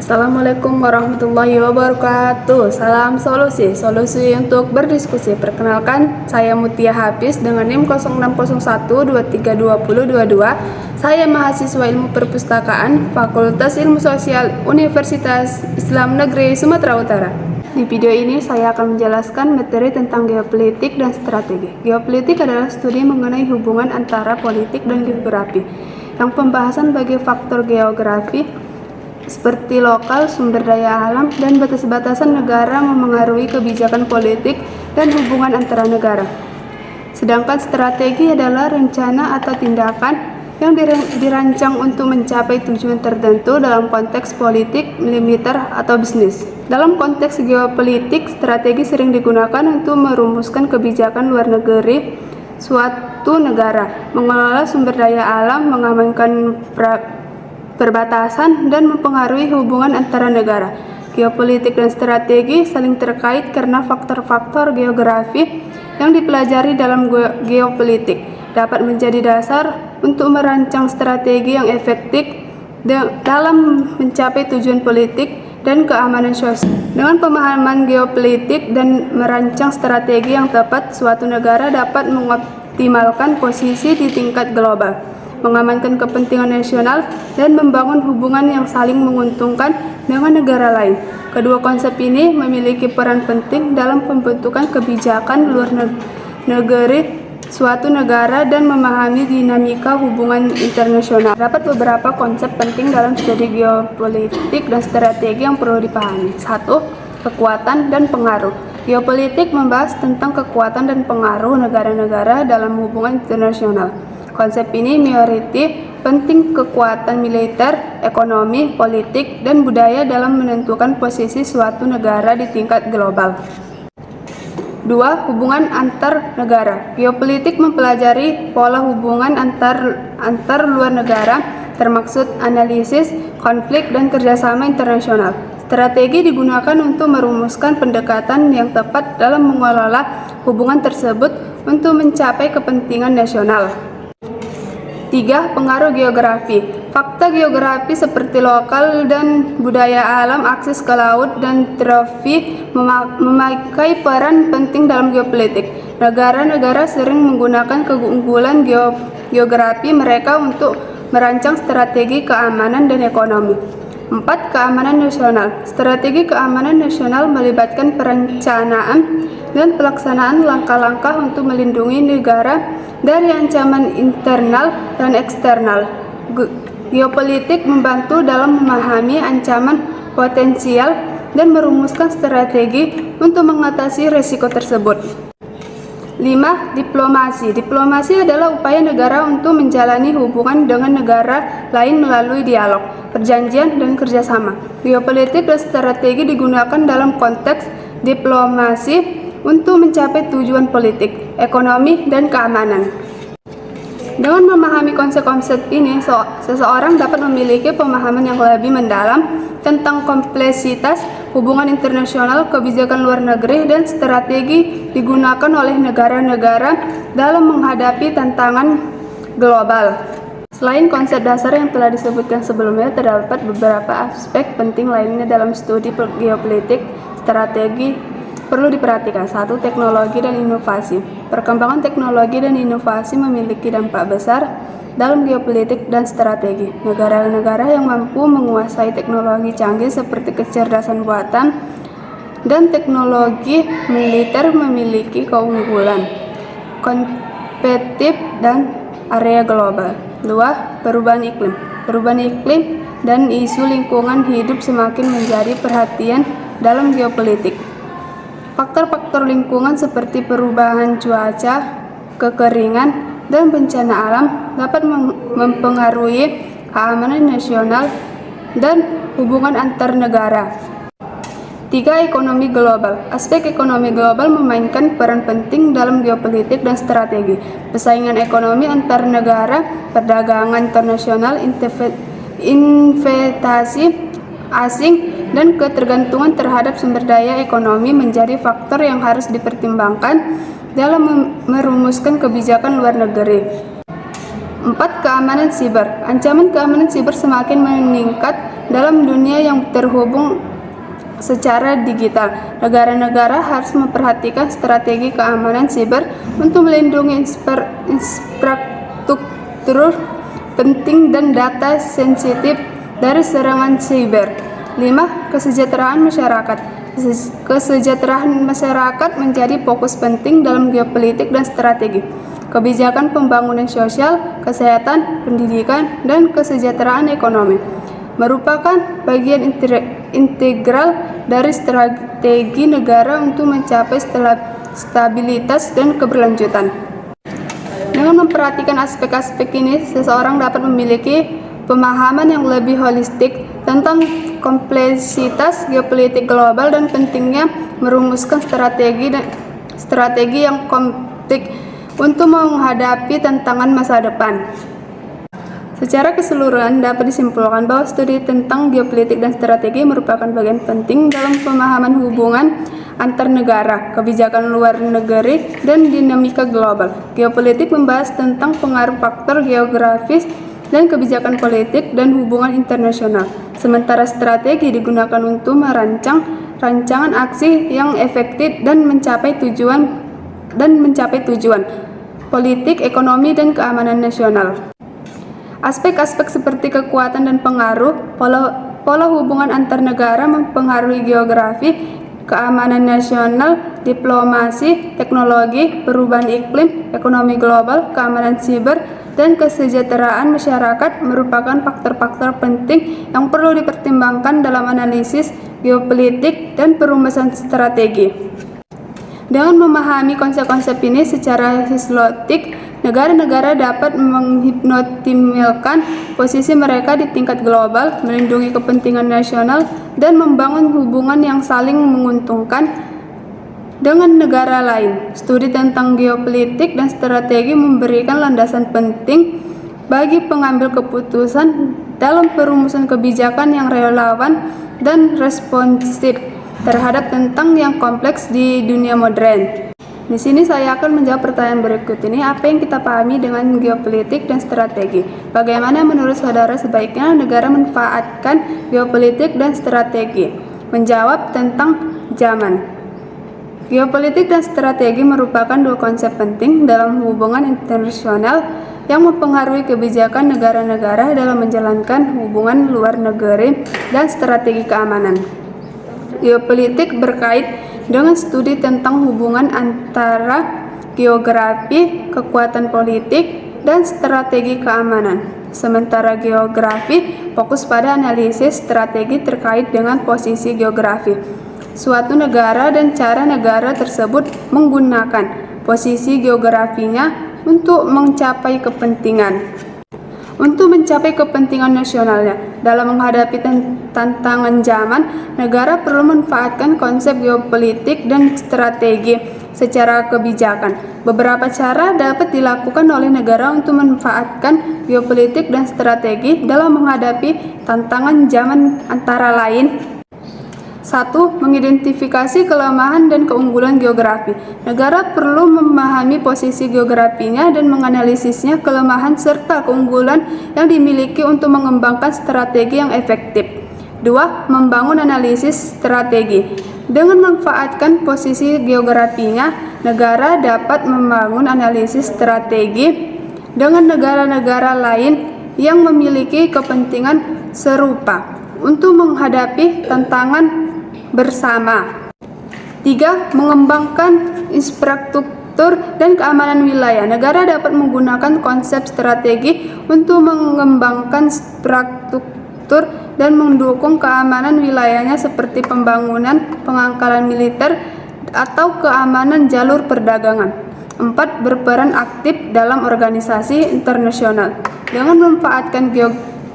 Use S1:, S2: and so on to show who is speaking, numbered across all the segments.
S1: Assalamualaikum warahmatullahi wabarakatuh. Salam solusi untuk berdiskusi. Perkenalkan, saya Mutia Hafiz dengan NIM 0601232022. Saya mahasiswa Ilmu Perpustakaan Fakultas Ilmu Sosial Universitas Islam Negeri Sumatera Utara. Di video ini saya akan menjelaskan materi tentang geopolitik dan strategi. Geopolitik adalah studi mengenai hubungan antara politik dan geografi, yang pembahasan bagi faktor geografi seperti lokal, sumber daya alam, dan batas-batasan negara memengaruhi kebijakan politik dan hubungan antara negara. Sedangkan strategi adalah rencana atau tindakan yang dirancang untuk mencapai tujuan tertentu dalam konteks politik, militer, atau bisnis. Dalam konteks geopolitik, strategi sering digunakan untuk merumuskan kebijakan luar negeri suatu negara, mengelola sumber daya alam, mengamankan perbatasan, dan mempengaruhi hubungan antara negara. Geopolitik dan strategi saling terkait karena faktor-faktor geografi yang dipelajari dalam geopolitik dapat menjadi dasar untuk merancang strategi yang efektif dalam mencapai tujuan politik dan keamanan sosial. Dengan pemahaman geopolitik dan merancang strategi yang tepat, suatu negara dapat mengoptimalkan posisi di tingkat global, mengamankan kepentingan nasional, dan membangun hubungan yang saling menguntungkan dengan negara lain. Kedua konsep ini memiliki peran penting dalam pembentukan kebijakan luar negeri suatu negara dan memahami dinamika hubungan internasional. Terdapat beberapa konsep penting dalam studi geopolitik dan strategi yang perlu dipahami. 1. Kekuatan dan pengaruh. Geopolitik membahas tentang kekuatan dan pengaruh negara-negara dalam hubungan internasional. Konsep ini menyoroti penting kekuatan militer, ekonomi, politik, dan budaya dalam menentukan posisi suatu negara di tingkat global. 2. Hubungan antar negara. Geopolitik mempelajari pola hubungan antar luar negara, termaksud analisis, konflik, dan kerjasama internasional. Strategi digunakan untuk merumuskan pendekatan yang tepat dalam mengelola hubungan tersebut untuk mencapai kepentingan nasional. 3. Pengaruh geografi. Fakta geografi seperti lokal dan budaya alam, akses ke laut, dan trofi memakai peran penting dalam geopolitik. Negara-negara sering menggunakan keunggulan geografi mereka untuk merancang strategi keamanan dan ekonomi. 4. Keamanan nasional. Strategi keamanan nasional melibatkan perencanaan dan pelaksanaan langkah-langkah untuk melindungi negara dari ancaman internal dan eksternal. Geopolitik membantu dalam memahami ancaman potensial dan merumuskan strategi untuk mengatasi risiko tersebut. 5. Diplomasi. Diplomasi adalah upaya negara untuk menjalani hubungan dengan negara lain melalui dialog, perjanjian, dan kerjasama. Geopolitik dan strategi digunakan dalam konteks diplomasi untuk mencapai tujuan politik, ekonomi, dan keamanan. Dengan memahami konsep-konsep ini, seseorang dapat memiliki pemahaman yang lebih mendalam tentang kompleksitas hubungan internasional, kebijakan luar negeri, dan strategi digunakan oleh negara-negara dalam menghadapi tantangan global. Selain konsep dasar yang telah disebutkan sebelumnya, terdapat beberapa aspek penting lainnya dalam studi geopolitik strategi perlu diperhatikan. 1. Teknologi dan inovasi. Perkembangan teknologi dan inovasi memiliki dampak besar dalam geopolitik dan strategi. Negara-negara yang mampu menguasai teknologi canggih seperti kecerdasan buatan dan teknologi militer memiliki keunggulan kompetitif dan area global. 2. Perubahan iklim. Perubahan iklim dan isu lingkungan hidup semakin menjadi perhatian dalam geopolitik. Faktor-faktor lingkungan seperti perubahan cuaca, kekeringan, dan bencana alam dapat mempengaruhi keamanan nasional dan hubungan antar negara. 3. Ekonomi global. Aspek ekonomi global memainkan peran penting dalam geopolitik dan strategi. Persaingan ekonomi antar negara, perdagangan internasional, investasi asing, dan ketergantungan terhadap sumber daya ekonomi menjadi faktor yang harus dipertimbangkan dalam merumuskan kebijakan luar negeri. 4. 4. Keamanan siber. Ancaman keamanan siber semakin meningkat dalam dunia yang terhubung secara digital. Negara-negara harus memperhatikan strategi keamanan siber untuk melindungi infrastruktur penting dan data sensitif dari serangan siber. 5. Kesejahteraan masyarakat. Kesejahteraan masyarakat menjadi fokus penting dalam geopolitik dan strategi. Kebijakan pembangunan sosial, kesehatan, pendidikan, dan kesejahteraan ekonomi merupakan bagian integral dari strategi negara untuk mencapai stabilitas dan keberlanjutan. Dengan memperhatikan aspek-aspek ini, seseorang dapat memiliki pemahaman yang lebih holistik tentang kompleksitas geopolitik global dan pentingnya merumuskan strategi yang komplit untuk menghadapi tantangan masa depan. Secara keseluruhan dapat disimpulkan bahwa studi tentang geopolitik dan strategi merupakan bagian penting dalam pemahaman hubungan antar negara, kebijakan luar negeri, dan dinamika global. Geopolitik membahas tentang pengaruh faktor geografis dan kebijakan politik dan hubungan internasional. Sementara strategi digunakan untuk merancang rancangan aksi yang efektif dan mencapai tujuan politik, ekonomi, dan keamanan nasional. Aspek-aspek seperti kekuatan dan pengaruh, pola hubungan antar negara mempengaruhi geografi, keamanan nasional, diplomasi, teknologi, perubahan iklim, ekonomi global, keamanan siber, dan kesejahteraan masyarakat merupakan faktor-faktor penting yang perlu dipertimbangkan dalam analisis geopolitik dan perumusan strategi. Dengan memahami konsep-konsep ini secara silotik, negara-negara dapat mengoptimalkan posisi mereka di tingkat global, melindungi kepentingan nasional, dan membangun hubungan yang saling menguntungkan dengan negara lain. Studi tentang geopolitik dan strategi memberikan landasan penting bagi pengambil keputusan dalam perumusan kebijakan yang relevan dan responsif terhadap tentang yang kompleks di dunia modern. Di sini saya akan menjawab pertanyaan berikut ini. Apa yang kita pahami dengan geopolitik dan strategi? Bagaimana menurut saudara sebaiknya negara memanfaatkan geopolitik dan strategi? Menjawab tentang zaman. Geopolitik dan strategi merupakan dua konsep penting dalam hubungan internasional yang mempengaruhi kebijakan negara-negara dalam menjalankan hubungan luar negeri dan strategi keamanan. Geopolitik berkait dengan studi tentang hubungan antara geografi, kekuatan politik, dan strategi keamanan. Sementara geografi fokus pada analisis strategi terkait dengan posisi geografi suatu negara dan cara negara tersebut menggunakan posisi geografinya untuk mencapai kepentingan nasionalnya. Dalam menghadapi tantangan zaman, negara perlu memanfaatkan konsep geopolitik dan strategi secara kebijakan. Beberapa cara dapat dilakukan oleh negara untuk memanfaatkan geopolitik dan strategi dalam menghadapi tantangan zaman, antara lain: 1. Mengidentifikasi kelemahan dan keunggulan geografi. Negara perlu memahami posisi geografinya dan menganalisisnya, kelemahan serta keunggulan yang dimiliki untuk mengembangkan strategi yang efektif. 2. Membangun analisis strategi. Dengan memanfaatkan posisi geografinya, negara dapat membangun analisis strategi dengan negara-negara lain yang memiliki kepentingan serupa untuk menghadapi tantangan bersama. 3. Mengembangkan infrastruktur dan keamanan wilayah. Negara dapat menggunakan konsep strategi untuk mengembangkan infrastruktur dan mendukung keamanan wilayahnya seperti pembangunan pangkalan militer atau keamanan jalur perdagangan. 4. Berperan aktif dalam organisasi internasional. Dengan memanfaatkan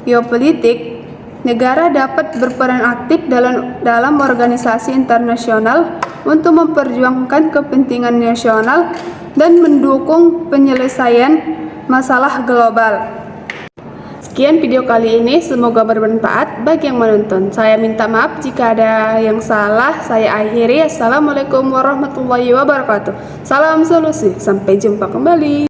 S1: geopolitik, negara dapat berperan aktif dalam organisasi internasional untuk memperjuangkan kepentingan nasional dan mendukung penyelesaian masalah global. Sekian video kali ini, semoga bermanfaat bagi yang menonton. Saya minta maaf jika ada yang salah. Saya akhiri. Assalamualaikum warahmatullahi wabarakatuh. Salam solusi. Sampai jumpa kembali.